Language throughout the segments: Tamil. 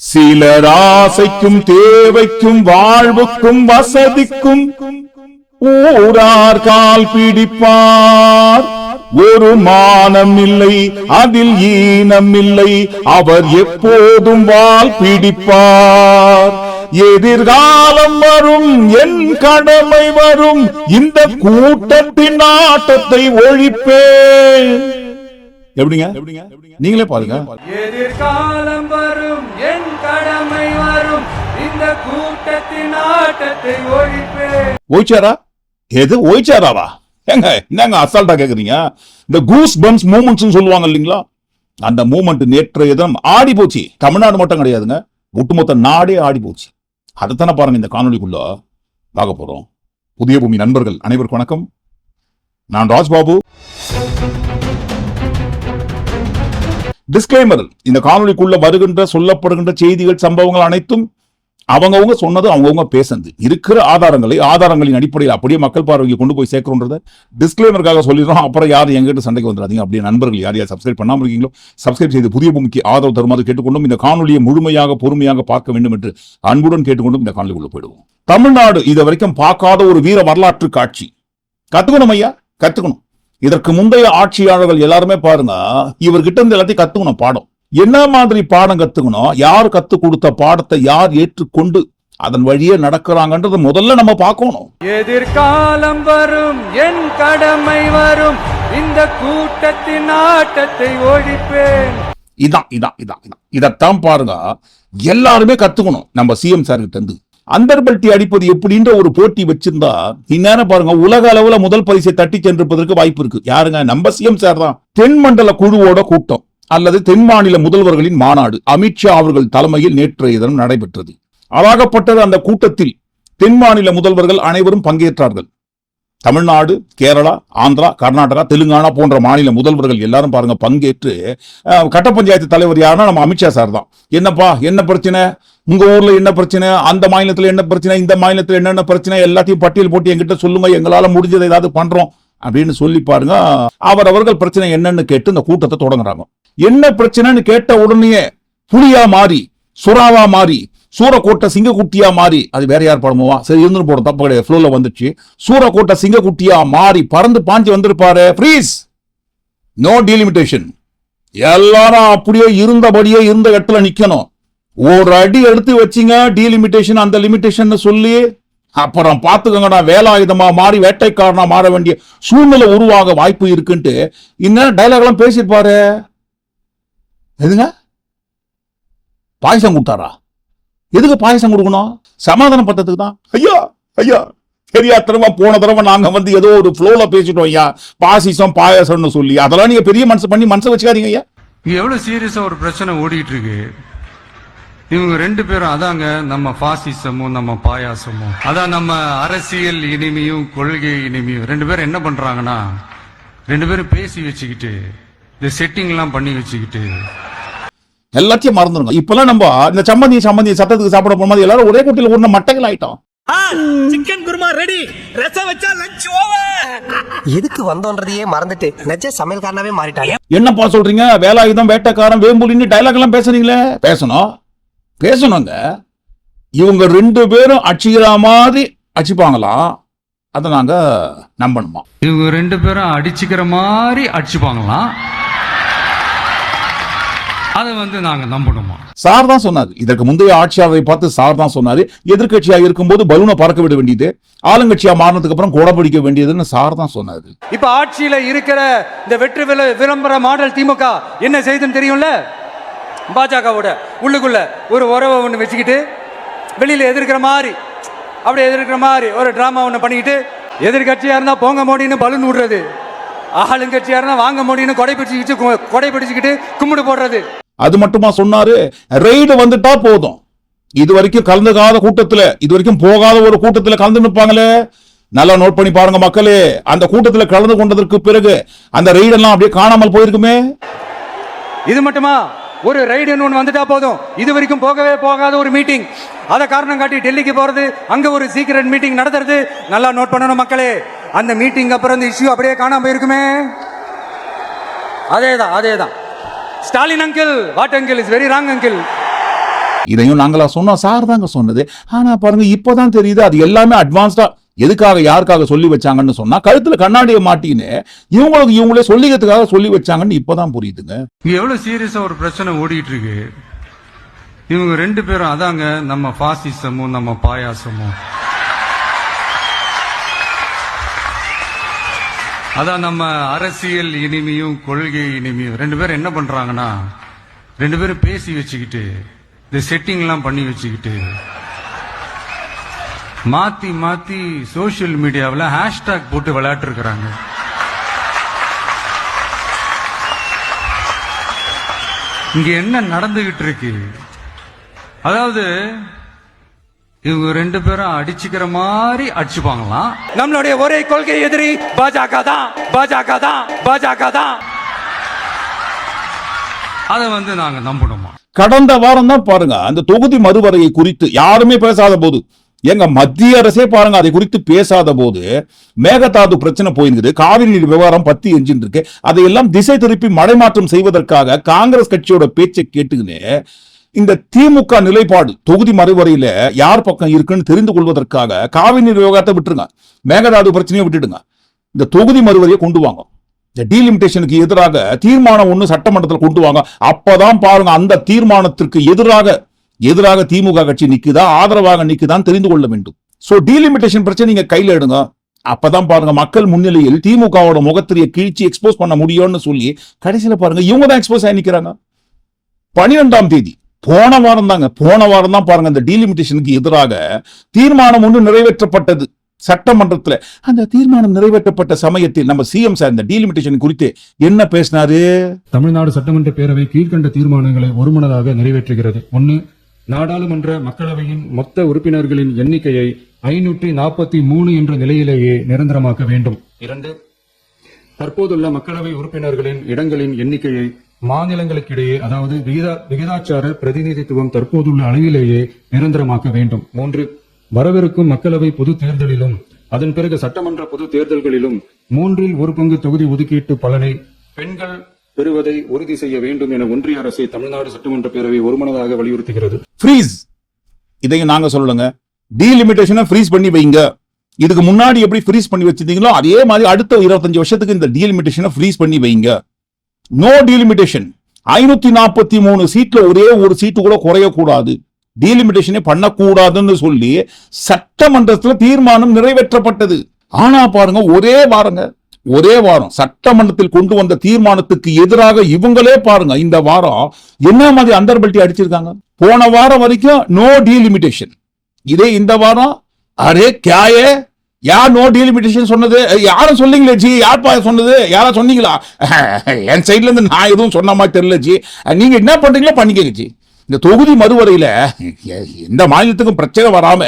சிலர் ஆசைக்கும் தேவைக்கும் வாழ்வுக்கும் வசதிக்கும் ஊரார் கால் பிடிப்பார். ஒரு மானம் இல்லை, அதில் ஈனம் இல்லை, அவர் எப்போதும் வால் பிடிப்பார். எதிர்காலம் வரும், என் கடமை வரும், இந்த கூட்டத்தின் ஆட்டத்தை ஒழிப்பேன். எப்படிங்க? நீங்களே பாருங்க. எதிர்காலம் வரும், என் கடமை வரும், இந்த கூட்டத்தின் ஆட்டத்தை ஒழிப்பேன். ஓய்ச்சாரா? எது ஓய்ச்சாராவா? என்னங்க அசால்ட்டா கேக்குறீங்க? இந்த கூஸ் பம்ஸ் மூமெண்ட்ஸ் சொல்லுவாங்க இல்லீங்களா, அந்த மூமெண்ட் நேற்றைய தினம் ஆடி போச்சு. தமிழ்நாடு மட்டும் கிடையாதுங்க, ஒட்டுமொத்த நாடே ஆடி போச்சு. அதைத்தானே பாருங்க இந்த காணொலிக்குள்ள பார்க்க போறோம். புதிய பூமி நண்பர்கள் அனைவருக்கும் வணக்கம். நான் ராஜ்பாபு. டிஸ்க்ளைமர்: இந்த காணொலிக்குள்ள வருகின்ற சொல்லப்படுகின்ற செய்திகள், சம்பவங்கள் அனைத்தும் அவங்கவுங்க சொன்னது, அவங்கவுங்க பேசுனது. இருக்கிற ஆதாரங்களின் அடிப்படையில் அப்படியே மக்கள் பார்வைக்கு கொண்டு போய் சேர்க்கிறோன்றத டிஸ்க்ளைமருக்காக சொல்லிடுறோம். அப்புறம் யாரும் எங்கிட்ட சண்டைக்கு வந்துடாதீங்க. அப்படியே நண்பர்கள் யார் யார் சப்ஸ்கிரைப் பண்ணாமல் இருக்கீங்களோ சப்ஸ்கிரைப் செய்து புதிய பூமிக்கு ஆதரவு தருமாறு கேட்டுக்கொண்டும், இந்த காணொலியை முழுமையாக பொறுமையாக பார்க்க வேண்டும் என்று அன்புடன் கேட்டுக்கொண்டும் இந்த காணொலிக்குள்ள போயிடுவோம். தமிழ்நாடு இது வரைக்கும் பார்க்காத ஒரு வீர வரலாற்று காட்சி. கத்துக்கணும் ஐயா, கத்துக்கணும். இதற்கு முந்தைய ஆட்சியாளர்கள் எல்லாருமே பாருங்க, இவர்கிட்ட இருந்து எல்லாத்தையும் கத்துக்கணும். பாடம் என்ன மாதிரி பாடம் கத்துக்கணும், யார் கத்து கொடுத்த பாடத்தை யார் ஏற்றுக்கொண்டு அதன் வழியே நடக்கிறாங்கன்றது முதல்ல நம்ம பார்க்கணும். எதிர்காலம் வரும், என் கடமை வரும், இந்த கூட்டத்தின் ஆட்டத்தை ஒழிப்பேன். இதத்தான் பாருங்க எல்லாருமே கத்துக்கணும். நம்ம சிஎம் சார் கிட்ட இருந்து அண்டர்பல்ட்டி அடிப்பது எப்படின்ற ஒரு போட்டி வச்சிருந்தா இந்நேரம் பாருங்க உலக அளவுல முதல் பரிசை தட்டி சென்றிருப்பதற்கு வாய்ப்பு இருக்கு. யாருங்க? நம்ம சிஎம் சார் தான். தென்மண்டல குழுவோட கூட்டம் அல்லது தென் மாநில முதல்வர்களின் மாநாடு அமித்ஷா அவர்கள் தலைமையில் நேற்றைய தினம் நடைபெற்றது. அழகப்பட்டது. அந்த கூட்டத்தில் தென் மாநில முதல்வர்கள் அனைவரும் பங்கேற்றார்கள். தமிழ்நாடு, கேரளா, ஆந்திரா, கர்நாடகா, தெலுங்கானா போன்ற மாநில முதல்வர்கள் எல்லாரும் பாருங்க பங்கேற்று, கட்ட பஞ்சாயத்து தலைவர் யாருன்னா நம்ம அமித்ஷா சார் தான். என்னப்பா என்ன பிரச்சனை, உங்க ஊர்ல என்ன பிரச்சனை, அந்த மாநிலத்துல என்ன பிரச்சனை, இந்த மாநிலத்துல என்னென்ன பிரச்சனை, எல்லாத்தையும் பட்டியல் போட்டு என்கிட்ட சொல்லுங்க, எங்களால முடிஞ்சதை ஏதாவது பண்றோம் அப்படின்னு சொல்லி பாருங்க. அவர்கள் பிரச்சனை என்னன்னு கேட்டு இந்த கூட்டத்தை தொடங்குறாங்க. என்ன பிரச்சனைன்னு கேட்ட உடனே புலியா மாறி, சுறாவா மாறி, சூரக்கோட்டை சிங்கக்குட்டியா மாறி, அது வேற யார் படமோவா, சரி இருந்து போட தப்பு கிடையாது, ஃப்ளோல வந்துச்சு. சூரக்கோட்டை சிங்கக்குட்டியா மாறி பறந்து பாஞ்சு வந்திருப்பாரு. Freeze, no delimitation. எல்லாரும் அப்படியே இருந்தபடியே இருந்த இடத்துல நிக்கணும். ஒரு அடி எடுத்து வச்சிங்க டீலிமிட்டேஷன், அந்த லிமிட்டேஷன் சொல்லி அப்புறம் பாத்துக்கோங்கடா வேலாயுதமா மாறி வேட்டைக்காரனா மாற வேண்டிய சூழ்நிலை உருவாக வாய்ப்பு இருக்குன்ட்டு இன்னும் டைலாக் எல்லாம் பேசிருப்பாரு. எதுங்க பாயசம் கொடுத்தாரா? எதுக்கு பாயசம் கொடுக்கணும்? சமாதானம் பண்றதுக்கு தான். ஐயா ஐயா தெரியாதனமா போன தடவை நாங்க வந்து ஏதோ ஒரு ஃப்ளோல பேசிட்டோம் ஐயா, பாசிசம் பாயசம்னு சொல்லி. அதெல்லாம் நீங்க பெரிய மனசு பண்ணி மனசை வச்சுக்காதீங்க ஐயா. எவ்வளவு சீரியஸா ஒரு பிரச்சனை ஓடிட்டு இருக்கு. இவங்க ரெண்டு பேரும் அதாங்க நம்ம பாசிசமும் நம்ம பாயாசமும், அதான் நம்ம அரசியல் இனிமையும் கொள்கை இனிமையும். ரெண்டு பேரும் என்ன பண்றாங்கன்னா, ரெண்டு பேரும் பேசி வச்சுக்கிட்டு இந்த செட்டிங் எல்லாம் பண்ணி வச்சுக்கிட்டு எல்லாத்தையும் மறந்துடுங்க. இப்பெல்லாம் நம்ம இந்த சம்மந்தி சட்டத்துக்கு சாப்பிட போகும்போது எல்லாரும் ஒரே கூட்டில ஒரு மட்டைகள் ஆயிட்டோம். சிக்கன் குருமா ரெடி, ரசம் வச்சா லஞ்ச் ஓவர். எதுக்கு வந்தோன்றதையே மறந்துட்டு நெஜ சமையல்காரனாவே மாறிட்டாங்க. என்னப்பா சொல்றீங்க? வேலாயுதம், வேட்டைக்காரன், வேம்புலின்னு டைலாக் எல்லாம் பேசுறீங்களே. பேசணுங்க. இவங்க ரெண்டு பேரும் அடிச்சுக்கிற மாதிரி அடிச்சுப்பாங்களாம், அதை நாங்க நம்பணுமா? இவங்க ரெண்டு பேரும் அடிச்சுக்கிற மாதிரி அடிச்சுப்பாங்களாம், அதை வந்து நாங்க நம்பணுமா? சார் தான் சொன்னாரு. இதற்கு முந்தைய ஆட்சியாளரை பார்த்து சார் தான் சொன்னாரு, எதிர்கட்சியா இருக்கும்போது பலூனை பறக்க விட வேண்டியது, ஆளுங்கட்சியா மாறினதுக்கு அப்புறம் கொடை பிடிக்க வேண்டியதுன்னு சார் தான் சொன்னாரு. இப்ப ஆட்சியில இருக்கிற இந்த வெற்றி விளம்பர மாடல் திமுக என்ன செய்யுதுன்னு தெரியும்ல? பாஜகவோட உள்ளுக்குள்ள ஒரு உறவை ஒன்று வச்சுக்கிட்டு வெளியில எதிர்க்கிற மாதிரி ஒரு டிராமா ஒன்று பண்ணிக்கிட்டு, எதிர்கட்சியா இருந்தா போங்க மோடின்னு பலூன் விடுறது, ஆளுங்கட்சியா இருந்தா வாங்க மோடின்னு கொடை பிடிச்சுக்கிட்டு கும்பிடு போடுறது. அது மட்டுமா சொன்னாரு? ரெய்டு வந்துட்டா போதும். இது வரைக்கும் கலந்துக்காத கூட்டத்துல, இது வரைக்கும் போகாத ஒரு கூட்டத்துல கலந்து நிற்பாங்களே, நல்லா நோட் பண்ணி பாருங்க மக்களே. அந்த கூட்டத்துல கலந்து கொண்டதற்கு பிறகு அந்த ரெய்டெல்லாம் அப்படியே காணாமல் போயிருக்குமே. இது மட்டுமா? ஒரு ரைடுன்னு ஒன்று வந்துட்டா போதும். இது வரைக்கும் போகவே போகாத ஒரு மீட்டிங், அதை காரணம் காட்டி டெல்லிக்கு போறது, அங்க ஒரு சீக்ரெட் மீட்டிங் நடத்துறது. நல்லா நோட் பண்ணணும் மக்களே. அந்த மீட்டிங் அப்புறம் இந்த இஷ்யூ அப்படியே காணாம போயிருக்குமே. அதேதான் Stalin uncle, what uncle is very wrong uncle. இதையும் நாங்களா சொன்னோம், சார் தாங்க சொன்னது. ஆனா பாருங்க இப்பதான் தெரியுது அது எல்லாமே அட்வான்ஸ்டா எதுக்காக யாருக்காக சொல்லி வச்சாங்கன்னு சொன்னா, கழுத்துல கண்ணாடியை மாட்டின்னு இவங்களுக்கு இவங்களே சொல்லிக்கிறதுக்காக சொல்லி வச்சாங்கன்னு இப்பதான் புரியுதுங்க. இங்க எவ்வளவு சீரியஸா ஒரு பிரச்சனை ஓடிட்டு இருக்கு. இவங்க ரெண்டு பேரும் அதாங்க நம்ம பாசிசமும் நம்ம பாயாசமும். அதான் நம்ம அரசியல் இனிமையும் கொள்கை இனிமையும். ரெண்டு பேரும் என்ன பண்றாங்கன்னா, ரெண்டு பேரும் பேசி வச்சுக்கிட்டு இந்த செட்டிங் எல்லாம் பண்ணி வச்சுக்கிட்டு மாத்தி மாத்தி சோசியல் மீடியாவில் ஹேஷ்டாக் போட்டு விளையாட்டு இருக்கிறாங்க. இங்க என்ன நடந்துகிட்டு இருக்கு? அதாவது இவங்க ரெண்டு பேரும் அடிச்சுக்கிற மாதிரி அடிச்சுப்பாங்களாம். நம்மளுடைய ஒரே கொள்கை எதிரி பாஜக தான், பாஜக தான், பாஜக தான். அதை நாங்க நம்பணுமா? கடந்த வாரம் தான் பாருங்க அந்த தொகுதி மறுவரையை குறித்து யாருமே பேசாத போது, எங்க மத்திய அரசே பாருங்க அதை குறித்து பேசாத போது, மேகதாது பிரச்சனை போயிருக்குது, காவிரி நீர் விவகாரம் பத்தி எஞ்சின் இருக்கு, அதையெல்லாம் திசை திருப்பி மடைமாற்றம் செய்வதற்காக காங்கிரஸ் கட்சியோட பேச்சை கேட்டுக்கின்னு இந்த திமுக நிலைப்பாடு தொகுதி மறுவரையில யார் பக்கம் இருக்குன்னு தெரிந்து கொள்வதற்காக காவிரி நீர் விவகாரத்தை விட்டுருங்க, மேகதாது பிரச்சனையை விட்டுடுங்க, இந்த தொகுதி மறுவரையை கொண்டு வாங்க, இந்த டீலிமிட்டேஷனுக்கு எதிராக தீர்மானம் ஒண்ணு சட்டமன்றத்தில் கொண்டு வாங்க. அப்பதான் பாருங்க அந்த தீர்மானத்திற்கு எதிராக திமுக கட்சி நிக்குதா ஆதரவாக நிக்குதான் தெரிந்து கொள்ள வேண்டும். சோ டீலிமிட்டேஷன் பிரச்சனை நீங்க கையில எடுங்க. அப்பதான் பாருங்க மக்கள் முன்னிலையில் திமுகவோட முகத்திரையை கிழிச்சு எக்ஸ்போஸ் பண்ண முடியும்னு சொல்லி கடைசியில பாருங்க இவங்க தான் எக்ஸ்போஸ் ஆகி நிக்கிறாங்க. 12ஆம் தேதி போன வாரம் தான் பாருங்க இந்த டீலிமிட்டேஷனுக்கு எதிராக தீர்மானம் ஒன்று நிறைவேற்றப்பட்டது சட்டமன்றத்துல. அந்த தீர்மானம் நிறைவேற்றப்பட்ட சமயத்தில் நம்ம சிஎம் சார் இந்த டீலிமிட்டேஷன் குறித்து என்ன பேசினாரு? தமிழ்நாடு சட்டமன்ற பேரவை கீழ்கண்ட தீர்மானங்களை ஒருமனதாக நிறைவேற்றுகிறது. 1. நாடாளுமன்ற மக்களவையின் மொத்த உறுப்பினர்களின் எண்ணிக்கையை 543 என்ற நிலையிலேயே நிரந்தரமாக்க வேண்டும். 2. தற்போதுள்ள மக்களவை உறுப்பினர்களின் இடங்களின் எண்ணிக்கையை மாநிலங்களுக்கிடையே, அதாவது விகிதாச்சார பிரதிநிதித்துவம் தற்போதுள்ள அளவிலேயே நிரந்தரமாக்க வேண்டும். 3. வரவிருக்கும் மக்களவை பொது தேர்தலிலும் அதன் பிறகு சட்டமன்ற பொது தேர்தல்களிலும் 1/3 பங்கு தொகுதி ஒதுக்கீட்டு பலனை பெண்கள் பெறுவதை உறுதி செய்ய வேண்டும் என ஒன்றிய அரசை தமிழ்நாடு சட்டமன்ற பேரவை ஒருமனதாக வலியுறுத்துகிறது. ஃப்ரீஸ், இதையும் நாங்க சொல்லலங்க, டீலிமிட்டேஷனை ஃப்ரீஸ் பண்ணி வைங்க. இதுக்கு முன்னாடி எப்படி ஃப்ரீஸ் பண்ணி வச்சிருந்தீங்களோ அதே மாதிரி அடுத்த 25 வருஷத்துக்கு இந்த டீலிமிட்டேஷனை ஃப்ரீஸ் பண்ணி வைங்க. No delimitation. 543 சீட்ல ஒரே ஒரு சீட்டு கூட குறையக்கூடாது, டீலிமிட்டேஷனே பண்ணக்கூடாதுன்னு சொல்லி சட்டமன்றத்துல தீர்மானம் நிறைவேற்றப்பட்டது. ஆனா பாருங்க ஒரே வாரம் சட்டமன்றத்தில் கொண்டு வந்த தீர்மானத்துக்கு எதிராக இவங்களே பாருங்க இந்த வாரம் என்ன மாதிரி அண்டர்பல்ட்டி அடிச்சிருக்காங்க. போன வாரம் வரைக்கும் நோ டீலிமிட்டேஷன், இதே இந்த வாரம் அரே கியாயே யார் நோ டீலிமிட்டேஷன் சொன்னது? யாரும் சொல்லிங்களே ஜி, யார்ப்பா சொன்னது? யாரா சொன்னீங்களா? என் சைட்ல இருந்து நான் எதுவும் சொன்ன மாதிரி தெரியல ஜி, நீங்க என்ன பண்றீங்களோ பண்ணிக்கங்க ஜி. இந்த தொகுதி மறுவரையில எந்த மாநிலத்துக்கும் பிரச்சனை வராம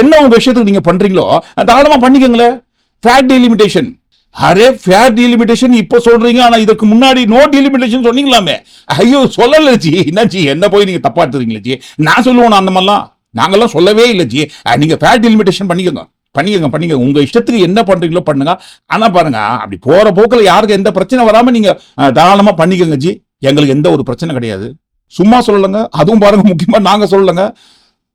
என்ன உங்க விஷயத்துக்கு நீங்க பண்றீங்களோ தாராளமா பண்ணிக்கங்களேன். ஃபேர் டீலிமிட்டேஷன், அரே ஃபேர் டீலிமிட்டேஷன் இப்ப சொல்றீங்க, ஆனா இதுக்கு முன்னாடி நோ டீலிமிட்டேஷன் சொன்னீங்களாமே. ஐயோ சொல்லல ஜி, என்ன ஜி என்ன போய் நீங்க தப்பா எடுத்துறீங்களா ஜி? நான் சொல்லுவோம் அந்த மாதிரிலாம் நாங்கெல்லாம் சொல்லவே இல்லை ஜி. நீங்க ஃபேர் டீலிமிட்டேஷன் பண்ணிக்கங்க. உங்க இஷ்டத்துக்கு என்ன பண்றீங்களோ பண்ணுங்க. ஆனா பாருங்க அப்படி போற போக்கில் யாருக்கு எந்த பிரச்சனை வராம நீங்க தாராளமா பண்ணிக்கங்க ஜி, எங்களுக்கு எந்த ஒரு பிரச்சனை கிடையாது. சும்மா சொல்லலங்க, அதுவும் பாருங்க முக்கியமா நாங்க சொல்லலங்க.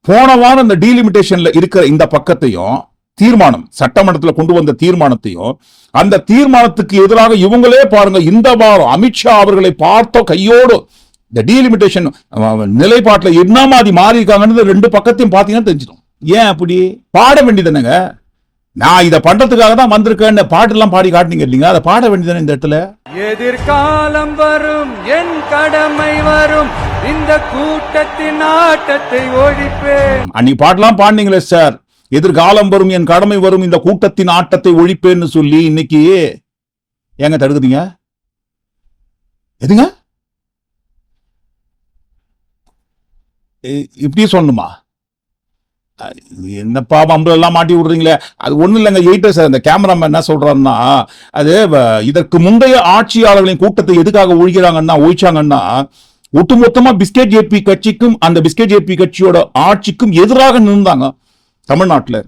போன வாரம் இந்த டீலிமிட்டேஷன்ல இருக்கிற இந்த பக்கத்தையும் தீர்மானம் சட்டமன்றத்தில் கொண்டு வந்த தீர்மானத்தையும் அந்த தீர்மானத்துக்கு எதிராக இவங்களே பாருங்க இந்த வாரம் அமித்ஷா அவர்களை பார்த்த கையோடு இந்த டீலிமிட்டேஷன் நிலைப்பாட்டில் என்ன மாதிரி மாறி இருக்காங்கன்னு 2 பக்கத்தையும் பார்த்தீங்கன்னா தெரிஞ்சிடும். ஏன் அப்படி பாட வேண்டியதுங்க? நான் இதை பண்றதுக்காக தான் வந்திருக்கேன்னு பாட்டெல்லாம் பாடி காட்டினீங்க இல்லைங்க, அதை பாட வேண்டியதானே இந்த இடத்துல. எதிர்காலம் வரும், என் கடமை வரும், இந்த கூட்டத்தின் ஆட்டத்தை ஒழிப்பேன். அன்னைக்கு பாட்டெல்லாம் பாடினீங்களே சார், எதிர்காலம் வரும், என் கடமை வரும், இந்த கூட்டத்தின் ஆட்டத்தை ஒழிப்பேன்னு சொல்லி இன்னைக்கு ஏங்க தடுக்குதுங்க? எதுங்க இப்படி சொல்லணுமா? என்னப்பா அம்பளெல்லாம் மாட்டி விடுறீங்களே? அது ஒண்ணு இல்லைங்க, எயிட்டர் சார் இந்த கேமராமேன் என்ன சொல்றாருன்னா, அது இதற்கு முந்தைய ஆட்சியாளர்களின் கூட்டத்தை எதுக்காக ஒழிச்சாங்கன்னா ஒட்டுமொத்தமா பிஸ்கெட் ஜேபி கட்சிக்கும் அந்த பிஸ்கெட் ஜேபி கட்சியோட ஆட்சிக்கும் எதிராக நின்றாங்க. தமிழ்நாட்டுல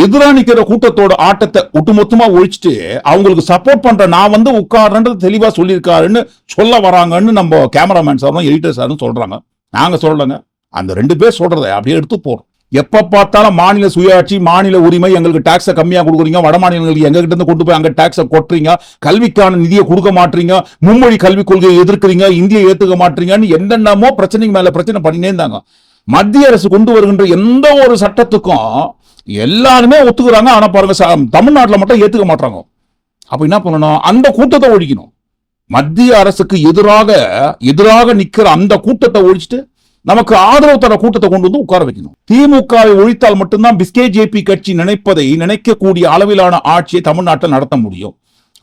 எதிராக நிக்கிற கூட்டத்தோட ஆட்டத்தை ஒட்டுமொத்தமா ஒழிச்சுட்டு அவங்களுக்கு சப்போர்ட் பண்ற நான் உட்கார்றது தெளிவா சொல்லியிருக்காருன்னு சொல்ல வராங்கன்னு நம்ம கேமராமேன் சாரும் எடிட்டர் சாரும் சொல்றாங்க. நாங்க சொல்லலங்க. அந்த 2 பேர் சொல்றதை அப்படியே எடுத்து போறோம். எப்ப பார்த்தாலும் மாநில சுயாட்சி, மாநில உரிமை, எங்களுக்கு டாக்ஸை கம்மியா கொடுக்குறீங்க, வட மாநிலங்களுக்கு எங்க கிட்ட இருந்து கொண்டு போய் அங்க டாக்ஸை கொட்டுறீங்க, கல்விக்கான நிதியை கொடுக்க மாட்டீங்க, மும்மொழி கல்விக் கொள்கையை எதிர்க்கிறீங்க, இந்தியை ஏத்துக்க மாட்டீங்கன்னு என்னென்னமோ பிரச்சனைக்கு மேல பிரச்சனை பண்ணினே இருந்தாங்க. மத்திய அரசு கொண்டு வருகின்ற எந்த ஒரு சட்டத்துக்கும் எல்லாருமே ஒத்துக்குறாங்க. ஆனா பாருங்க, தமிழ்நாட்டில் மட்டும் ஏத்துக்க மாட்டாங்க. அப்ப என்ன பண்ணணும்? அந்த கூட்டத்தை ஒழிக்கணும். மத்திய அரசுக்கு எதிராக நிக்கிற அந்த கூட்டத்தை ஒழிச்சிட்டு நமக்கு ஆதரவு தர கூட்டத்தை கொண்டு வந்து உட்கார வைக்கணும். திமுகவை ஒழித்தால் மட்டும்தான் பிஸ்கே ஜேபி கட்சி நினைக்கக்கூடிய அளவிலான ஆட்சியை தமிழ்நாட்டில் நடத்த முடியும்.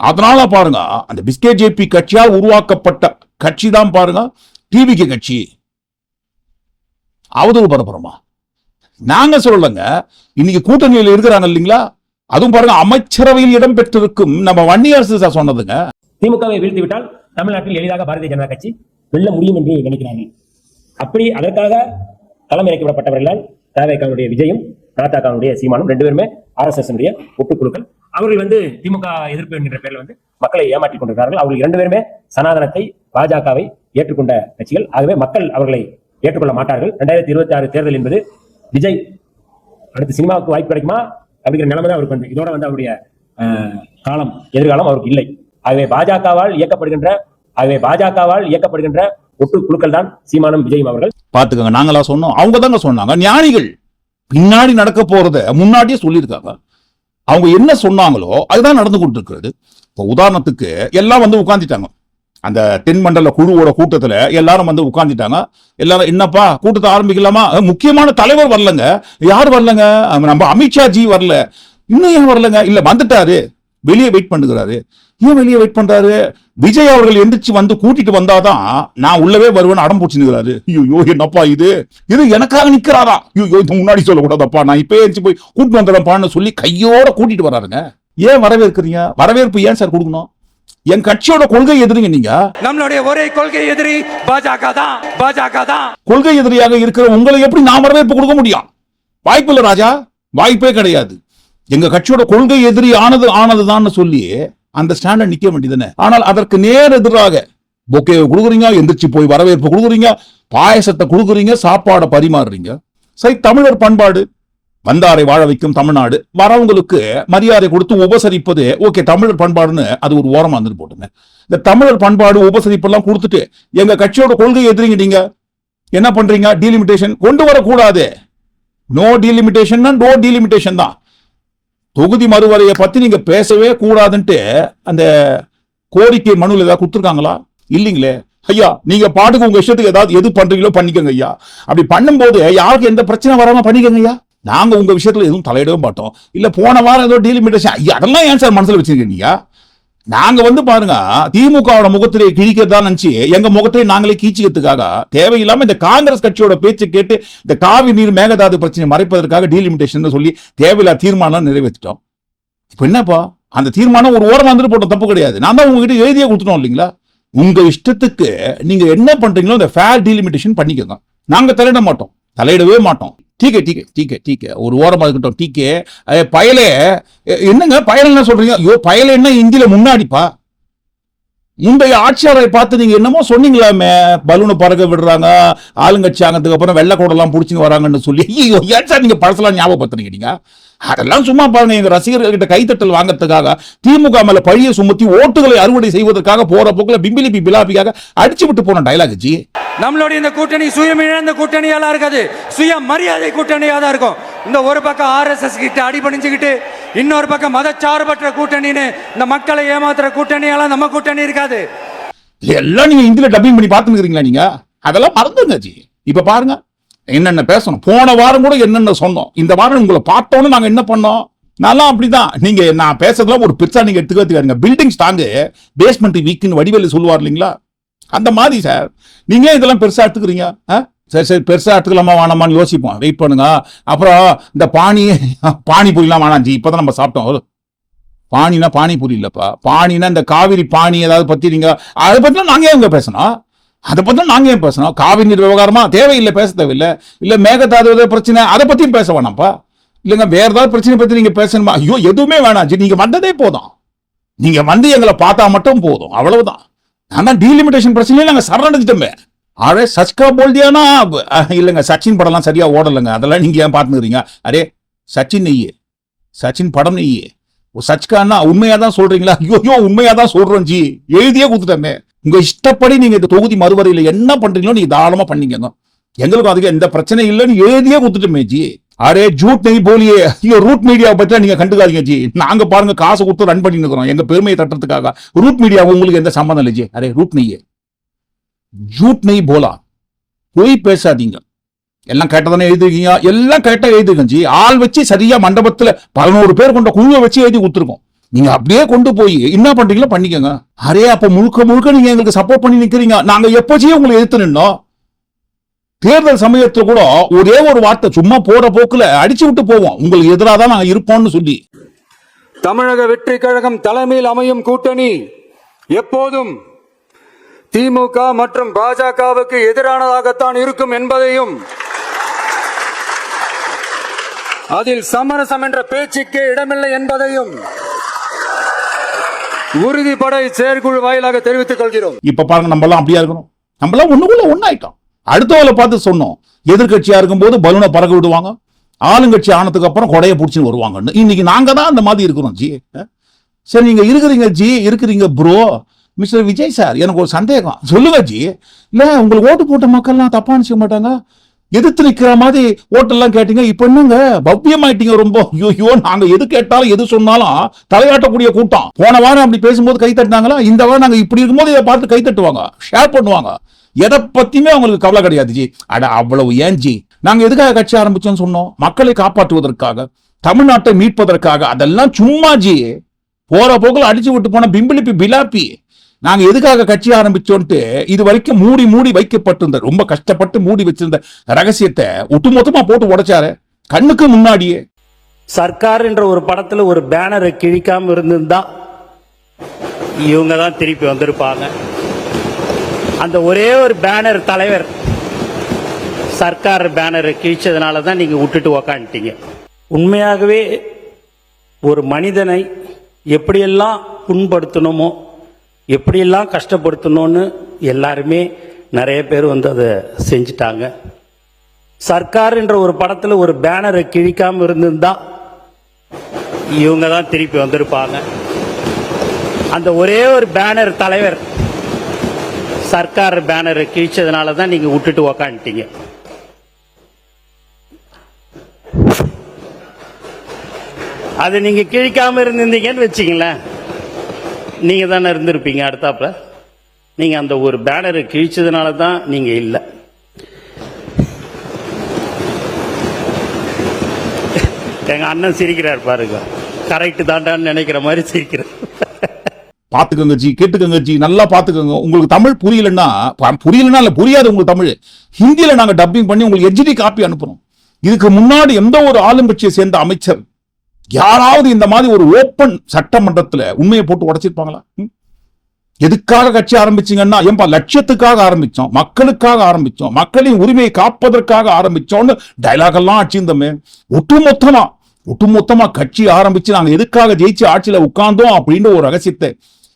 அதனால பாருங்க, அந்த பிஸ்கே ஜேபி கட்சியால் உருவாக்கப்பட்ட கட்சி தான் பாருங்க டிவிகே கட்சி. அவதூறு பரப்புறமா நாங்க சொல்லலங்க. இன்னைக்கு கூட்டணியில் இருக்கிறாங்க இல்லைங்களா, அதுவும் பாருங்க அமைச்சரவையில் இடம் பெற்றிருக்கும் நம்ம வன்னியரசு சார் சொன்னதுங்க. திமுகவை வீழ்த்தி விட்டால் தமிழ்நாட்டில் எளிதாக பாரதிய ஜனதா கட்சி வெல்ல முடியும் என்று நினைக்கிறார்கள். அப்படி அதற்காக களம் இறக்கப்பட்டவர்களால் தவேகாவுடைய விஜயும் நாத்தாக்காவுடைய சீமானும் 2 பேருமே RSS ஒட்டுக்குழுக்கள். அவர்கள் திமுக எதிர்ப்பு என்கிற பேரில் மக்களை ஏமாற்றிக் கொண்டிருக்கிறார்கள். அவர்கள் 2 பேருமே சனாதனத்தை, பாஜகவை ஏற்றுக்கொண்ட கட்சிகள். ஆகவே மக்கள் அவர்களை ஏற்றுக்கொள்ள மாட்டார்கள். 2026 தேர்தல் என்பது விஜய் அடுத்து சினிமாவுக்கு வாய்ப்பு கிடைக்குமா அப்படிங்கிற நிலைமை தான் அவருக்கு இதோட அவருடைய எதிர்காலம் அவருக்கு இல்லை. ஆகவே பாஜகவால் இயக்கப்படுகின்ற ஒட்டு குழுக்கள் தான் சீமானும் விஜயும் அவர்கள். பாத்துக்கோங்க, நாங்களா சொன்னோம், அவங்க தாங்க சொன்னாங்க. ஞானிகள் பின்னாடி நடக்க போறத முன்னாடியே சொல்லியிருக்காங்க. அவங்க என்ன சொன்னாங்களோ அதுதான் நடந்து கொண்டிருக்கிறது. இப்போ உதாரணத்துக்கு எல்லாம் உட்கார்ந்துட்டாங்க. அந்த தென்மண்டல குழுவோட கூட்டத்துல எல்லாரும் உட்கார்ந்துட்டாங்க. எல்லாரும் என்னப்பா கூட்டத்தை ஆரம்பிக்கலாமா? முக்கியமான தலைவர் வரலங்க. யார் வரலங்க? நம்ம அமித்ஷா ஜி வரல. இன்னும் ஏன் வரலங்க? இல்ல வந்துட்டாரு, வெளியே வெயிட் பண்ணுகிறாரு. ஏன் வெளியே வெயிட் பண்றாரு? விஜய் அவர்கள் எந்திரிச்சு கூட்டிட்டு வந்தாதான் நான் உள்ளவே வருவேன் அடம் பிடிச்சுக்கிறாரு. ஐயோ என்னப்பா இது எனக்காக நிக்கிறாரா? ஐயோ இது முன்னாடி சொல்லக்கூடாதப்பா, நான் இப்ப எந்திரிச்சு போய் கூட்டிட்டு வந்துடுறப்பான்னு சொல்லி கையோட கூட்டிட்டு வராருங்க. ஏன் வரவேற்கிறீங்க? வரவேற்பு ஏன் சார் கொடுக்கணும்? என் கட்சியோட கொள்கை எதிரிங்க நீங்க. நம்மளுடைய ஒரே கொள்கை எதிரி பாஜக தான். கொள்கை எதிரியாக இருக்கிற உங்களை எப்படி நான் வரவேற்பு கொடுக்க முடியும்? வாய்ப்பு இல்ல ராஜா, வாய்ப்பே கிடையாது. எங்க கட்சியோட கொள்கை எதிரி ஆனதுதான் சொல்லி அந்த ஸ்டாண்ட நிக்க வேண்டியதுன்னு. ஆனால் அதற்கு நேர் எதிராக பொக்கே கொடுக்குறீங்க, எந்திரிச்சு போய் வரவேற்பு கொடுக்குறீங்க, பாயசத்தை கொடுக்குறீங்க, சாப்பாடை பரிமாறுறீங்க. சரி, தமிழர் பண்பாடு, வந்தாரை வாழ வைக்கும் தமிழ்நாடு, வரவங்களுக்கு மரியாதை கொடுத்து உபசரிப்பது ஓகே, தமிழர் பண்பாடுன்னு அது ஒரு ஓரமா வந்துட்டு போட்டுங்க. இந்த தமிழர் பண்பாடு உபசரிப்பு எல்லாம் கொடுத்துட்டு எங்க கட்சியோட கொள்கை எதிரிங்க நீங்க என்ன பண்றீங்க? டீலிமிட்டேஷன் கொண்டு வரக்கூடாது. நோ டீலிமிட்டேஷன் நோ டீலிமிட்டேஷன் தான். தொகுதி மறுவரையை பத்தி நீங்க பேசவே கூடாதுன்ட்டு அந்த கோரிக்கை மனுவில் ஏதாவது கொடுத்துருக்காங்களா? இல்லைங்களே. ஐயா நீங்க பாட்டுக்கு உங்க இஷ்டத்துக்கு ஏதாவது எது பண்றீங்களோ பண்ணிக்கோங்க ஐயா. அப்படி பண்ணும்போது யாருக்கு எந்த பிரச்சனை வராம பண்ணிக்கோங்க ஐயா. நாங்க உங்க விஷயத்துல எதுவும் தலையிடவே மாட்டோம். இல்ல போன வாரம் ஏதோ டீலிமிட்டேஷன், ஐயா அதெல்லாம் ஏன் சார் மனசுல வச்சிருக்கீங்க? நாங்க பாருங்க, திமுகவோட முகத்திலே கிழிக்கிறதா நினைச்சு எங்க முகத்திலே நாங்களே கீச்சிக்கிறதுக்காக தேவையில்லாம இந்த காங்கிரஸ் கட்சியோட பேச்சு கேட்டு இந்த காவி நீர் மேகதாது பிரச்சனை மறைப்பதற்காக டீலிமிட்டேஷன் சொல்லி தேவையில்லா தீர்மானம் நிறைவேற்றிட்டோம். இப்ப என்னப்பா அந்த தீர்மானம் ஒரு ஓரம் வந்துட்டு போட்டோம், தப்பு கிடையாது. நான் தான் உங்ககிட்ட எழுதியே கொடுத்துட்டோம் இல்லைங்களா? உங்க இஷ்டத்துக்கு நீங்க என்ன பண்றீங்களோ அந்த ஃபேர் டீலிமிட்டேஷன் பண்ணிக்கோங்க. நாங்க தலையிடவே மாட்டோம். டீக்கே ஒரு ஓரமா இருக்கட்டும். டீக்கே பயலே என்னங்க பயல் என்ன சொல்றீங்க? ஐயோ பயல என்ன இந்தியில முன்னாடிப்பா. முந்தைய ஆட்சியாளரை பார்த்து நீங்க என்னமோ சொன்னீங்களாமே, பலூனை பறக்க விடுறாங்க, ஆளுங்கட்சி ஆனதுக்கு அப்புறம் வெள்ளை எல்லாம் புடிச்சுங்க வராங்கன்னு சொல்லி. ஐயோ ஏன் சார் நீங்க பழசெல்லாம் ஞாபகப்படுத்துறீங்க? நீங்க அதெல்லாம் சும்மா பாருங்க. எங்க ரசிகர்கள் கிட்ட கைத்தட்டல் வாங்கறதுக்காக திமுக மேல பழிய சுமத்தி ஓட்டுகளை அறுவடை செய்வதற்காக போற போக்குல பிலாபிக்காக அடிச்சு விட்டு போன டைலாக் ஜி. நம்மளுடைய இந்த கூட்டணி சுயம் இழந்த கூட்டணியால இருக்காது, சுய மரியாதை கூட்டணியா தான் இருக்கும். இந்த ஒரு பக்கம் RSS கிட்ட அடிபணிஞ்சுக்கிட்டு, இன்னொரு பக்கம் மதச்சார்பற்ற கூட்டணின்னு இந்த மக்களை ஏமாத்துற கூட்டணியால நம்ம கூட்டணி இருக்காது. எல்லாம் நீங்க இந்தியில டப்பிங் பண்ணி பாத்துக்கிறீங்களா? நீங்க அதெல்லாம் மறந்துங்க ஜி. இப்ப பாருங்க என்னென்ன பேசணும். போன வாரம் கூட என்னென்ன சொன்னோம். இந்த வாரம் உங்களை பார்த்தோன்னு நாங்க என்ன பண்ணோம்? நல்லா அப்படிதான். நீங்க நான் பேசுறதுல ஒரு பெருசா நீங்க எடுத்துக்காருங்க. பில்டிங் ஸ்ட்ராங்கு பேஸ்மெண்ட் வீக்குன்னு வடிவேலு சொல்லுவார் இல்லைங்களா? அந்த மாதிரி சார் நீங்க இதெல்லாம் பெருசா எடுத்துக்கிறீங்க. சரி பெருசா எடுத்துக்கலாமா வேணாமான்னு யோசிப்போம், வெயிட் பண்ணுங்க. அப்புறம் இந்த பானிபூரிலாம் வேணாம் ஜி, இப்பதான் நம்ம சாப்பிட்டோம். பானினா பானிபூரி இல்லப்பா, பானினா இந்த காவிரி பானி ஏதாவது பத்தி நீங்க அதை பத்திலாம் நாங்க எங்க பேசணும்? அதை பத்தி நாங்க ஏன் பேசணும்? காவிரி நீர் விவகாரமா தேவையில்லை, பேச தேவையில்லை. இல்ல மேகதாது பிரச்சனை அதை பத்தியும் பேச வேணாம்ப்பா. இல்லைங்க வேற ஏதாவது பிரச்சனை பத்தி நீங்க பேசணுமா? ஐயோ எதுவுமே வேணாம் ஜி, நீங்க வந்ததே போதும். நீங்க எங்களை பார்த்தா மட்டும் போதும், அவ்வளவுதான். நான் தான் டீலிமிட்டேஷன் பிரச்சனையில நாங்க சரணடைஞ்சிட்டோமே. அரே சச்கா போல்தியானா இல்லைங்க, சச்சின் படம்லாம் சரியா ஓடலைங்க, அதெல்லாம் நீங்க ஏன் பார்த்துக்கிறீங்க? அரே சச்சின் நெய்யே, சச்சின் படம் நெய்யே, சச்கான்னா உண்மையா தான் சொல்றீங்களா? ஐயோ உண்மையா தான் சொல்றோம் ஜி, எழுதியே கொடுத்துட்டோமே. உங்க இஷ்டப்படி நீங்க இந்த தொகுதி மறுவரையில என்ன பண்றீங்களோ நீங்க தாராளமா பண்ணிக்கங்க, எங்களுக்கும் அதுக்கு எந்த பிரச்சனை இல்லைன்னு எழுதியே கொடுத்துட்டோமே ஜி. அரே ஜூட் நெய் போலியே, ஐயோ ரூட் மீடியா பத்தி நீங்க கண்டுக்காதீங்க ஜி. நாங்க பாருங்க காசு கொடுத்து ரன் பண்ணி இருக்கிறோம் எங்க பெருமையை தட்டுறதுக்காக. ரூட் மீடியா உங்களுக்கு எந்த சம்பந்தம் இல்லை ஜி. அரே ரூட் நெய்யே, ஜூட் நெய் போலா, போய் பேசாதீங்க. எல்லாம் கேட்டதானே எழுதிருக்கீங்க, எல்லாம் கேட்டா எழுதிருக்கேன் ஜி. ஆள் வச்சு சரியா மண்டபத்துல 11 பேர் கொண்ட குழுவை வச்சு எழுதி கொடுத்துருக்கோம். நீங்க அப்படியே கொண்டு போய் என்ன பண்றீங்களோ பண்ணிக்கோங்க. அரே அப்ப முழுக்க முழுக்க நீங்க எங்களுக்கு சப்போர்ட் பண்ணி நிக்கிறீங்க. நாங்க எப்போச்சே உங்களை எதிர்த்து நின்னோம். தேர்தல் சமயத்துல கூட ஒரே ஒரு வார்த்தை சும்மா போற போக்குல அடிச்சு விட்டு போவோம், உங்களுக்கு எதிராக தான் நாங்க இருப்போம்னு சொல்லி. தமிழக வெற்றி கழகம் தலைமையில் அமையும் கூட்டணி எப்போதும் திமுக மற்றும் பாஜகவுக்கு எதிரானதாகத்தான் இருக்கும் என்பதையும், அதில் சமரசம் என்ற பேச்சுக்கே இடமில்லை என்பதையும் உறுதிப்பட செயற்குழு வாயிலாக தெரிவித்துக் கொள்கிறோம். இப்ப பாருங்க, நம்ம எல்லாம் அப்படியா இருக்கணும், நம்ம எல்லாம் ஒண்ணுக்குள்ள ஒண்ணாயிட்டோம். அடுத்தவளை பார்த்து சொன்னோம், எதிர்கட்சியா இருக்கும்போது பலூனை பறக்க விடுவாங்க, ஆளுங்கட்சி ஆனதுக்கு அப்புறம் கொடையை பிடிச்சின்னு வருவாங்கன்னு. இன்னைக்கு நாங்க தான் அந்த மாதிரி இருக்கிறோம் ஜி. சரி நீங்க இருக்கிறீங்க ஜி, இருக்கிறீங்க ப்ரோ. மிஸ்டர் விஜய் சார், எனக்கு ஒரு சந்தேகம், சொல்லுங்க ஜி. இல்ல உங்களுக்கு ஓட்டு போட்ட மக்கள்லாம் தப்பா நினைக்க மாட்டாங்க, எதிர்த்து நிக்கிற மாதிரி ஓட்டெல்லாம் கேட்டீங்க, இப்ப என்னங்க பவ்யமாயிட்டீங்க ரொம்ப. ஐயோ நாங்க எது கேட்டாலும் எது சொன்னாலும் தலையாட்டக்கூடிய கூட்டம். போன வாரம் அப்படி பேசும்போது கை தட்டினாங்களா, இந்த வாரம் நாங்க இப்படி இருக்கும்போது இதை பார்த்து கை தட்டுவாங்க, ஷேர் பண்ணுவாங்க. எதை பத்தியுமே அவங்களுக்கு கவலை கிடையாது ஜி. அட அவ்வளவு ஏன் ஜி? நாங்க எதுக்காக கட்சி ஆரம்பிச்சோம்னு சொன்னோம்? மக்களை காப்பாற்றுவதற்காக, தமிழ்நாட்டை மீட்பதற்காக. அதெல்லாம் சும்மா ஜி, போற போக்குல அடிச்சு விட்டு போன பிம்பிளிப்பி பிலாப்பி. நாங்க எதுக்காக கட்சி ஆரம்பிச்சோன்ட்டு இது வரைக்கும் மூடி மூடி வைக்கப்பட்டிருந்த, ரொம்ப கஷ்டப்பட்டு மூடி வச்சிருந்த ரகசியத்தை ஒட்டுமொத்தமா போட்டு உடைச்சாரு கண்ணுக்கு முன்னாடியே. சர்க்கார் என்ற ஒரு படத்துல ஒரு பேனரை கிழிக்காம இருந்திருந்தா இவங்க தான் திருப்பி வந்திருப்பாங்க. அந்த ஒரே ஒரு பேனர் தலைவர் சர்க்கார் பேனரை கிழிச்சதுனால தான் நீங்க விட்டுட்டு உக்காந்துட்டீங்க. உண்மையாகவே ஒரு மனிதனை எப்படியெல்லாம் புண்படுத்தணுமோ, எப்படியெல்லாம் கஷ்டப்படுத்தணும்னு எல்லாருமே நிறைய பேர் வந்து அதை செஞ்சிட்டாங்க. சர்க்கார் என்ற ஒரு படத்துல ஒரு பேனரை கிழிக்காம இருந்திருந்தா இவங்க தான் திருப்பி வந்திருப்பாங்க. அந்த ஒரே ஒரு பேனர் தலைவர் சர்க்கார் பேனரை கிழிச்சதுனால தான் நீங்க விட்டுட்டு உக்காந்துட்டீங்க. அது நீங்க கிழிக்காம இருந்திருந்தீங்கன்னு வச்சுங்களேன், நீங்க தானே இருந்திருப்பீங்க அடுத்தாப்புல. நீங்க அந்த ஒரு பேனரை கிழிச்சதுனால தான் நீங்க இல்லை. எங்க அண்ணன் சிரிக்கிறார் பாருங்க, கரெக்ட் தாண்டான்னு நினைக்கிற மாதிரி சிரிக்கிறார். பாத்துக்கோங்க ஜி, கேட்டுக்கோங்க ஜி, நல்லா பாத்துக்கோங்க. உங்களுக்கு தமிழ் புரியலன்னா இல்ல, புரியாது உங்களுக்கு தமிழ், ஹிந்தியில நாங்க டப்பிங் பண்ணி உங்களுக்கு HD காப்பி அனுப்புறோம். இதுக்கு முன்னாடி எந்த ஒரு ஆளுங்கட்சியை சேர்ந்த அமைச்சர் யாராவது இந்த மாதிரி ஒரு ஓப்பன் சட்டமன்றத்துல உண்மையை போட்டு உடைச்சிருப்பாங்களா? எதுக்காக கட்சி ஆரம்பிச்சீங்கன்னா, ஏன்பா லட்சியத்துக்காக ஆரம்பிச்சோம், மக்களுக்காக ஆரம்பிச்சோம், மக்களின் உரிமையை காப்பதற்காக ஆரம்பிச்சோம்னு டைலாக் எல்லாம் அடிச்சிருந்தோமே. ஒட்டுமொத்தமா கட்சி ஆரம்பிச்சு நாங்க எதுக்காக ஜெயிச்சு ஆட்சியில உட்கார்ந்தோம் அப்படின்னு ஒரு ரகசியத்தை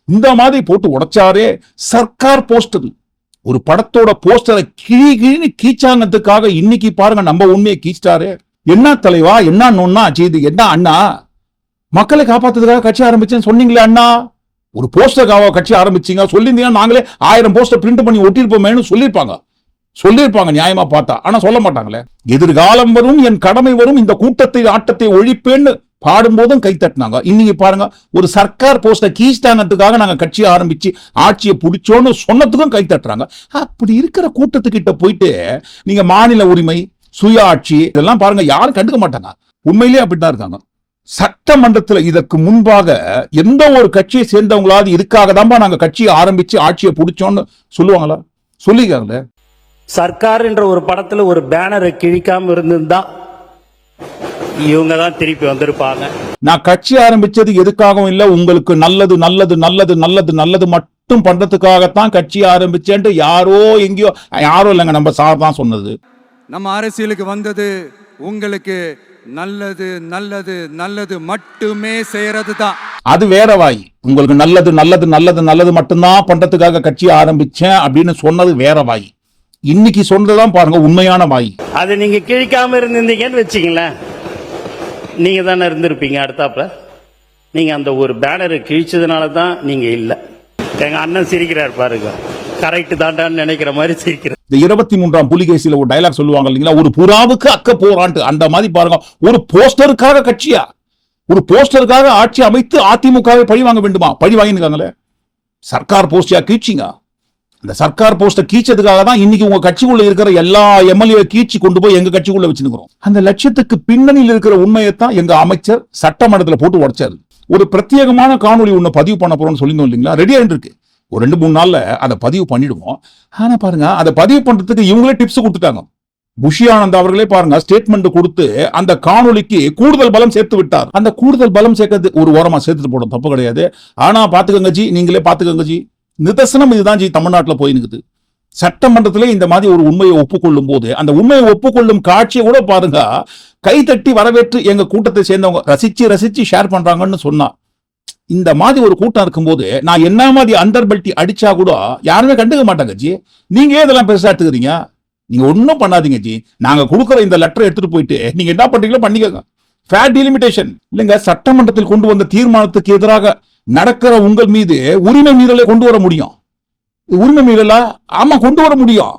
இந்த மாதிரி போட்டு உடைச்சாரே. சர்க்கார் போஸ்டர், ஒரு படத்தோட போஸ்டரை கிழின்னு கீச்சாங்கத்துக்காக இன்னைக்கு பாருங்க நம்ம உண்மையை கீச்சிட்டாரு. என்ன தலைவா, என்ன நொன்னா செய்து, என்ன அண்ணா மக்களை காப்பாத்துறதுக்காக கட்சி ஆரம்பிச்சேன்னு சொன்னீங்களே அண்ணா, ஒரு போஸ்டருக்காக கட்சி ஆரம்பிச்சீங்க சொல்லியிருந்தீங்கன்னா நாங்களே 1000 போஸ்டர் பிரிண்ட் பண்ணி ஒட்டிருப்போமேனு சொல்லியிருப்பாங்க நியாயமா பார்த்தா. ஆனா சொல்ல மாட்டாங்களே. எதிர்காலம் வரும், என் கடமை வரும், இந்த கூட்டத்தை ஆட்டத்தை ஒழிப்பேன்னு பாடும்போதும் கை தட்டினாங்க. இன்னைக்கு பாருங்க, ஒரு சர்க்கார் போஸ்டர் கீஸ்டாங்கத்துக்காக நாங்க கட்சி ஆரம்பிச்சு ஆட்சியை பிடிச்சோன்னு சொன்னதுக்கும் கை தட்டுறாங்க. அப்படி இருக்கிற கூட்டத்துக்கிட்ட போயிட்டு நீங்க மாநில உரிமை, சுயாட்சி இதெல்லாம் பாருங்க, யாரும் கண்டுக்க மாட்டாங்க. உண்மையிலேயே அப்படித்தான் இருக்காங்க. சட்டமன்றத்துல இதற்கு முன்பாக எந்த ஒரு கட்சியை சேர்ந்தவங்களாவது இதுக்காக தான்பா நாங்க கட்சியை ஆரம்பிச்சு ஆட்சியை பிடிச்சோன்னு சொல்லுவாங்களா? சொல்லிக்காங்களே. சர்க்கார் என்ற ஒரு படத்துல ஒரு பேனரை கிழிக்காம இருந்திருந்தா இவங்க தான் திருப்பி வந்திருப்பாங்க. நான் கட்சி ஆரம்பிச்சது எதுக்காகவும் இல்ல, உங்களுக்கு நல்லது நல்லது நல்லது நல்லது நல்லது மட்டும் பண்றதுக்காகத்தான் கட்சி ஆரம்பிச்சேன்ட்டு யாரோ எங்கேயோ, யாரோ இல்லைங்க, நம்ம சார் தான் சொன்னது. நம்ம அரசியலுக்கு வந்தது உங்களுக்கு நல்லது நல்லது நல்லது மட்டுமே செய்யறது தான். அது வேற வாய். உங்களுக்கு நல்லது நல்லது நல்லது நல்லது மட்டும்தான் பண்றதுக்காக கட்சி ஆரம்பிச்சேன் அப்படின்னு சொன்னது வேற வாய். இன்னைக்கு சொன்னதான் பாருங்க உண்மையான வாய். அதை நீங்க கிழிக்காம இருந்திருந்தீங்கன்னு வச்சுங்களேன், நீங்க தானே இருந்திருப்பீங்க அடுத்தாப்புல. நீங்க அந்த ஒரு பேனரை கிழிச்சதுனால தான் நீங்க இல்ல. எங்க அண்ணன் சிரிக்கிறார் பாருங்க, கரெக்ட் தாண்டான்னு நினைக்கிற மாதிரி சிரிக்கிறார். இந்த 23ஆம் புலிகேசியில ஒரு டயலாக் சொல்லுவாங்க இல்லைங்களா, ஒரு புறாவுக்கு அக்க போறான்ட்டு. அந்த மாதிரி பாருங்க, ஒரு போஸ்டருக்காக கட்சியா, ஒரு போஸ்டருக்காக ஆட்சி அமைத்து அதிமுகவை பழி வாங்க வேண்டுமா? பழி வாங்கிருக்காங்களே, சர்க்கார் போஸ்டியா கீழ்ச்சிங்க. அந்த சர்க்கார் போஸ்ட கீச்சதுக்காக தான் இன்னைக்கு உங்க கட்சிக்குள்ள இருக்கிற எல்லா எம்எல்ஏ கீழ்ச்சி கொண்டு போய் எங்க கட்சிக்குள்ள வச்சுக்கிறோம். அந்த லட்சியத்துக்கு பின்னணியில் இருக்கிற உண்மையைத்தான் எங்க அமைச்சர் சட்டமன்றத்தில் போட்டு உடைச்சாரு. ஒரு பிரத்யேகமான காணொலி ஒண்ணு பதிவு பண்ண போறோம்னு சொல்லியிருந்தோம் இல்லைங்களா, ரெடியா இருக்கு. ஒரு 2-3 நாள்ல அதை பதிவு பண்ணிடுவோம். ஆனா பாருங்க, அதை பதிவு பண்றதுக்கு இவங்களே டிப்ஸ் கொடுத்துட்டாங்க. புஷி ஆனந்த் அவர்களே பாருங்க ஸ்டேட்மெண்ட் கொடுத்து அந்த காணொலிக்கு கூடுதல் பலம் சேர்த்து விட்டார். அந்த கூடுதல் பலம் சேர்க்கிறது ஒரு ஓரமா சேர்த்துட்டு போட தப்பு கிடையாது. ஆனா பாத்துக்கங்க ஜி, நீங்களே பாத்துக்கங்க ஜி, நிதர்சனம் இதுதான் ஜி தமிழ்நாட்டில் போயினுக்குது. சட்டமன்றத்திலே இந்த மாதிரி ஒரு உண்மையை ஒப்புக்கொள்ளும் போது அந்த உண்மையை ஒப்புக்கொள்ளும் காட்சியை கூட பாருங்க, கைதட்டி வரவேற்று எங்க கூட்டத்தை சேர்ந்தவங்க ரசிச்சு ஷேர் பண்றாங்கன்னு சொன்னா, இந்த மாதிரி ஒரு கூட்டம் இருக்கும்போது நான் என்ன மாதிரி அண்டர் பெல்ட்டி அடிச்சா கூட யாருமே கண்டுக்க மாட்டாங்க ஜி. நீங்க ஏன் இதெல்லாம் பெருசா எடுத்துக்கிறீங்க? நீங்க ஒன்னும் பண்ணாதீங்க ஜி. நாங்க கொடுக்குற இந்த லெட்டரை எடுத்துட்டு போயிட்டு நீங்க என்ன பண்றீங்களோ பண்ணிக்கோங்க. ஃபேர் டிலிமிட்டேஷன் இல்லைங்க, சட்டமன்றத்தில் கொண்டு வந்த தீர்மானத்துக்கு எதிராக நடக்கிற உங்கள் மீது உரிமை மீறலை கொண்டு வர முடியும். உரிமை மீறலா? ஆமா, கொண்டு வர முடியும்.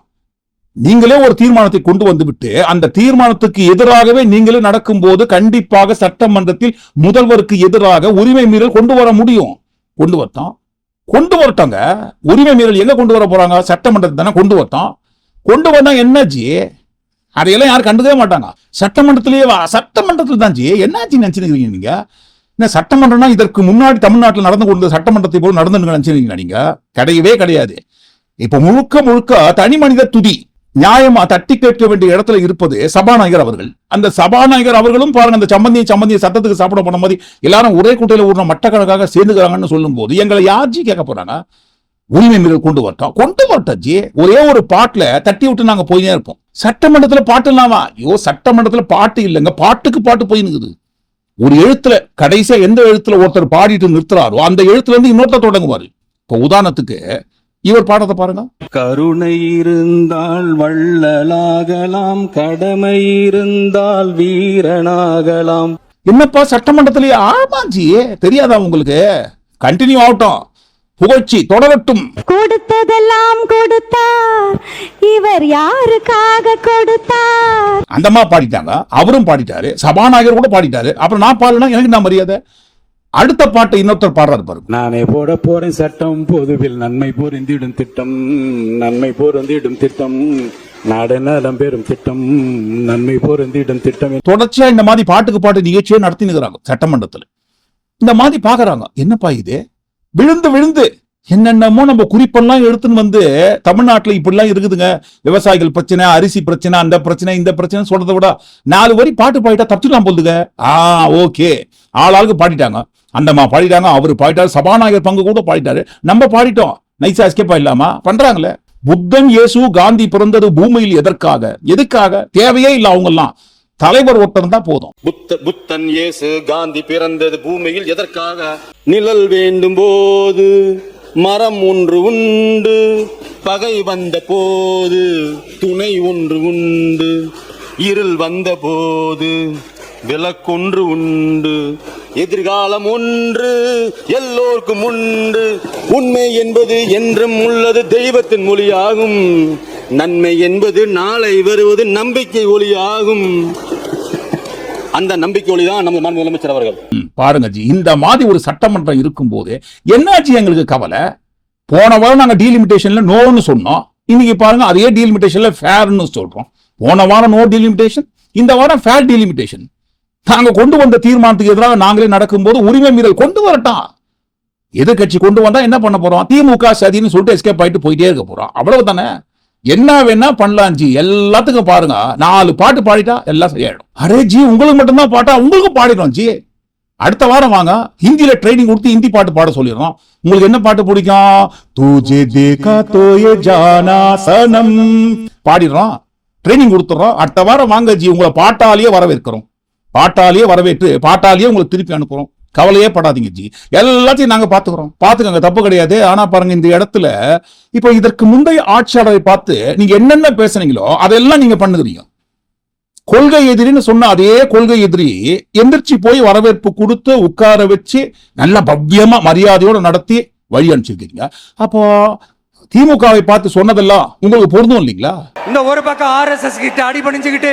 நீங்களே ஒரு தீர்மானத்தை கொண்டு வந்து விட்டு அந்த தீர்மானத்துக்கு எதிராகவே நீங்களே நடக்கும் போது கண்டிப்பாக சட்டமன்றத்தில் முதல்வருக்கு எதிராக உரிமை மீறல் கொண்டு வர முடியும். கொண்டு வரட்டாங்க. உரிமை மீறல் எங்க கொண்டு வர போறாங்க? சட்டமன்றத்தை தானே கொண்டு வரட்டும். கொண்டு வந்தா என்னாச்சு? அதையெல்லாம் யாரும் கண்டுக்கவே மாட்டாங்க. சட்டமன்றத்தில் தான் ஜி. என்னாச்சு நினைச்சுக்கிறீங்க நீங்க? என்ன சட்டமன்றம்னா இதற்கு முன்னாடி தமிழ்நாட்டில் நடந்து கொண்ட சட்டமன்றத்தை போல நடந்து நினைச்சிருக்கீங்க நீங்க? கிடையவே கிடையாது. இப்ப முழுக்க தனி மனித துதி நியாயமா தட்டி கேட்க வேண்டிய இடத்துல இருப்பது சபாநாயகர் அவர்கள். அந்த சபாநாயகர் அவர்களும் பாருங்க, அந்த சம்பந்திய சட்டத்துக்கு சாப்பிட போன மாதிரி எல்லாரும் ஒரே கூட்டையில ஒரு மட்டக்கணக்காக சேர்ந்துக்கிறாங்கன்னு சொல்லும் போது எங்களை யார்ஜி கேட்க போறாங்க? உரிமை மீறல் கொண்டு வரட்டும் ஜி. ஒரே ஒரு பாட்டுல தட்டி விட்டு நாங்க போயினே இருப்போம். சட்டமன்றத்துல பாட்டு இல்லாமா? ஐயோ, சட்டமன்றத்துல பாட்டு இல்லைங்க, பாட்டுக்கு பாட்டு போயினுக்குது. ஒரு எழுத்துல கடைசியா எந்த எழுத்துல ஒருத்தர் பாடிட்டு நிறுத்துறாரோ அந்த எழுத்துல இருந்து இன்னொருத்தர் தொடங்குவாரு. இப்ப உதாரணத்துக்கு இவர் பாடத்தை பாருங்க. கருணை இருந்தால் வள்ளலாகலாம், கடமை இருந்தால் வீரனாகலாம். என்னப்பா சட்டமன்றத்திலேயே? ஆமாஜி, தெரியாதா உங்களுக்கு? கண்டினியூ ஆகட்டும், புகழ்ச்சி தொடரட்டும். கொடுத்ததெல்லாம் கொடுத்தார், இவர் யாருக்காக கொடுத்தார்? அந்தமா பாடிட்டாங்க, அவரும் பாடிட்டாரு, சபாநாயகர் கூட பாடிட்டாரு. அப்புறம் நான் பாடலாம், எனக்கு நான் மரியாதை. அடுத்த பாட்டு இன்னொருத்தர் பாடுறாரு பாருங்க. நானே போட போறேன் சட்டம், பொதுவில் நன்மை பொருந்திடும் திட்டம், நன்மை பொருந்திடும் திட்டம், நாடு நலம் பெறும் திட்டம், நன்மை பொருந்திடும் திட்டம். தொடர்ச்சியா இந்த மாதிரி பாட்டுக்கு பாட்டு நிகழ்ச்சியை நடத்தினுக்கிறாங்க சட்டமன்றத்துல. இந்த மாதிரி பாக்குறாங்க, என்னப்பா இது? விழுந்து என்னென்னமோ நம்ம குறிப்பெல்லாம் எடுத்துன்னு வந்து தமிழ்நாட்டுல இப்படிலாம் இருக்குதுங்க, விவசாயிகள் பிரச்சனை, அரிசி பிரச்சனை, அந்த பிரச்சனை, இந்த பிரச்சனை சொல்றதை விட 4 வரி பாட்டு பாடிட்டா தப்பிச்சுலாம் போதுங்க. ஓகே, ஆளாளுக்கு பாடிட்டாங்க. அந்தமா பாடிட்டாங்க, அவரு பாடிட்டாரு, சபாநாயகர் பங்கு கூட பாடிட்டாரு, நம்ம பாடிட்டோம். நைஸா எஸ்கேப்பா இல்லாம பண்றாங்களே. புத்தன், இயேசு, காந்தி பிறந்தது பூமியில் எதுக்காக? தேவையே இல்ல. அவங்க எல்லாம் தலைவர் ஒருத்தர் தான் போதும். புத்தன், இயேசு, காந்தி பிறந்தது பூமியில் எதற்காக? நிழல் வேண்டும் போது மரம் ஒன்று உண்டு, பகை வந்த போது துணை ஒன்று உண்டு, இருள் வந்த போது விளக்கொன்று உண்டு, எதிர்காலம் ஒன்று எல்லோருக்கும் உண்டு, உண்மை என்பது என்றும் உள்ளது தெய்வத்தின் மொழியாகும், நன்மை என்பது நாளை வருவது நம்பிக்கை ஒளியாகும். அந்த நம்பிக்கை ஒளிதான் நம்ம முதலமைச்சர் அவர்கள். பாருங்க ஜி, இந்த மாதிரி ஒரு சட்டமன்றம் இருக்கும் போது என்னாச்சு எங்களுக்கு கவலை? போன வாரம் நாங்க டீலிமிட்டேஷன்ல நோன்னு சொன்னோம், இன்னைக்கு பாருங்க அதே டீலிமிட்டேஷன்ல ஃபேர்னு சொல்றோம். போன வாரம் நோ டீலிமிட்டேஷன், இந்த வாரம் ஃபேர் டீலிமிட்டேஷன். நாங்க கொண்டு வந்த தீர்மானத்துக்கு எதிராக நாங்களே நடக்கும்போது உரிமை மீறல் கொண்டு வரட்டும். எதிர்கட்சி கொண்டு வந்தா என்ன பண்ண போறோம்? திமுக சதின்னு சொல்லிட்டு எஸ்கேப் ஆயிட்டு போயிட்டே இருக்க போறோம், அவ்வளவு தானே. என்ன வேணா பண்ணலாம் ஜி. எல்லாத்துக்கும் பாருங்க 4 பாட்டு பாடிட்டா எல்லாம் சரியாயிடும். அரே ஜி, உங்களுக்கு மட்டும்தான் பாட்டா? உங்களுக்கு பாடிடும் ஜி. அடுத்த வாரம் வாங்க, ஹிந்தியில ட்ரைனிங் கொடுத்து ஹிந்தி பாட்டு பாட சொல்லிடுறோம். உங்களுக்கு என்ன பாட்டு பிடிக்கும்? துஜே தேகா தோ யே ஜானா சனம் பாடிடுறோம், ட்ரைனிங் கொடுத்துறோம். அடுத்த வாரம் வாங்க ஜி, உங்களை பாட்டாலேயே வரவேற்கிறோம். பாட்டாலேயே வரவேற்று பாட்டாலேயே உங்களுக்கு திருப்பி அனுப்புறோம். கவலையே படாதீங்க ஜி, எல்லாத்தையும் நாங்க பாத்துக்கிறோம், பாத்துக்கோங்க, தப்பு கிடையாது. ஆனா பாருங்க, இந்த இடத்துல இப்ப இதற்கு முந்தைய ஆட்சியாளரை பார்த்து நீங்க என்னென்ன பேசுனீங்களோ அதெல்லாம் நீங்க பண்ணுகிறீங்க. கொள்கை எதிரின்னு சொன்ன அதே கொள்கை எதிரி எந்திரிச்சு போய் வரவேற்பு கொடுத்து உட்கார வச்சு நல்ல பவ்யமா மரியாதையோட நடத்தி வழி அனுப்பிச்சிருக்கீங்க. அப்போ திமுகவை பார்த்து சொன்னதெல்லாம் உங்களுக்கு பொருந்தும் இல்லைங்களா? இந்த ஒரு பக்கம் RSS கிட்ட அடிபணிஞ்சுக்கிட்டு,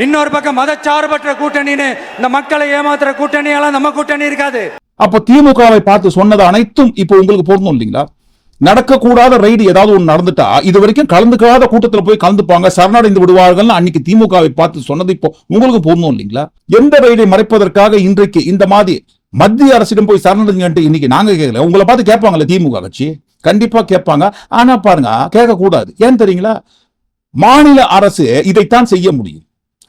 இன்னொரு பக்கம் மதச்சார்பற்ற கூட்டணின்னு இந்த மக்களை ஏமாத்துற கூட்டணியெல்லாம் நம்ம கூட்டணி இருக்காது. அப்ப திமுகவை பார்த்து சொன்னது அனைத்தும் இப்போ உங்களுக்கு பொருந்தும் இல்லைங்களா? நடக்கக்கூடாத ரைடு ஏதாவது ஒன்று நடந்துட்டா இது வரைக்கும் கலந்துக்காத கூட்டத்தில் போய் கலந்துப்பாங்க, சரணடைந்து விடுவார்கள். அன்னைக்கு திமுகவை பார்த்து சொன்னது இப்போ உங்களுக்கு பொருந்தும் இல்லைங்களா? எந்த ரைடை மறைப்பதற்காக இன்றைக்கு இந்த மாதிரி மத்திய அரசிடம் போய் சரணடைஞ்சுட்டு இன்னைக்கு நாங்க கேட்கல, உங்களை பார்த்து கேட்பாங்கல்ல திமுக கட்சி, கண்டிப்பா கேட்பாங்க. ஆனா பாருங்க, கேட்க கூடாது. ஏன் தெரியுங்களா? மாநில அரசு இதைத்தான் செய்ய முடியும்.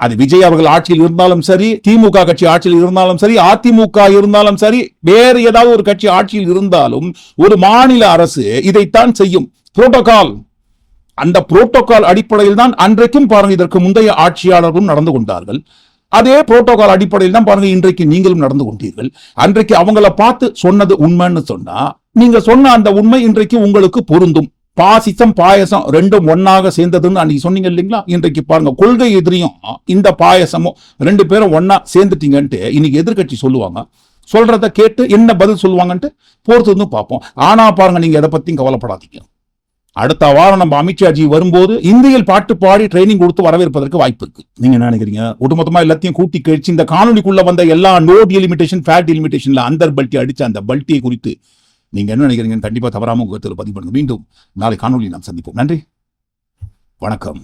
அது விஜய் அவர்கள் ஆட்சியில் இருந்தாலும் சரி, திமுக கட்சி ஆட்சியில் இருந்தாலும் சரி, அதிமுக இருந்தாலும் சரி, வேறு ஏதாவது ஒரு கட்சி ஆட்சியில் இருந்தாலும் ஒரு மாநில அரசு இதைத்தான் செய்யும். புரோட்டோகால், அந்த புரோட்டோகால் அடிப்படையில் தான் அன்றைக்கும் பாருங்க இதற்கு முந்தைய ஆட்சியாளர்களும் நடந்து கொண்டார்கள். அதே புரோட்டோகால் அடிப்படையில் தான் பாருங்க இன்றைக்கு நீங்களும் நடந்து கொண்டீர்கள். அன்றைக்கு அவங்கள பார்த்து சொன்னது உண்மைன்னு சொன்னா நீங்க சொன்ன அந்த உண்மை இன்றைக்கு உங்களுக்கு பொருந்தும். பாசிசம் பாயசம் ரெண்டும் ஒன்னாக சேர்ந்ததுன்னு அன்னைக்கு சொன்னீங்க இல்லைங்களா? இன்றைக்கு பாருங்க, கொள்கை எதிரியும் இந்த பாயசமும் ரெண்டு பேரும் ஒன்னா சேர்ந்துட்டீங்கன்ட்டு இன்னைக்கு எதிர்கட்சி சொல்லுவாங்க. சொல்றத கேட்டு என்ன பதில் சொல்லுவாங்கன்ட்டு பொறுத்து பார்ப்போம். ஆனா பாருங்க, நீங்க எதை பத்தியும் கவலைப்படாதீங்க. அடுத்த வாரம் நம்ம அமித்ஷாஜி வரும்போது இந்தியில் பாட்டு பாடி ட்ரைனிங் கொடுத்து வரவேற்பதற்கு வாய்ப்பு இருக்கு. நீங்க என்ன நினைக்கிறீங்க? ஒட்டுமொத்தமா எல்லாத்தையும் கூட்டி கழிச்சு இந்த காணொலிக்குள்ள வந்த எல்லா நோ டெலிமிட்டேஷன், ஃபேட் டெலிமிட்டேஷன்ல அந்தர் பல்ட்டி அடிச்ச அந்த பல்ட்டியை குறித்து நீங்க என்ன நினைக்கிறீங்கன்னு கண்டிப்பா தவறாம உங்க பதிவு பண்ணுங்க. மீண்டும் நாளை காணொலி நாம் சந்திப்போம். நன்றி, வணக்கம்.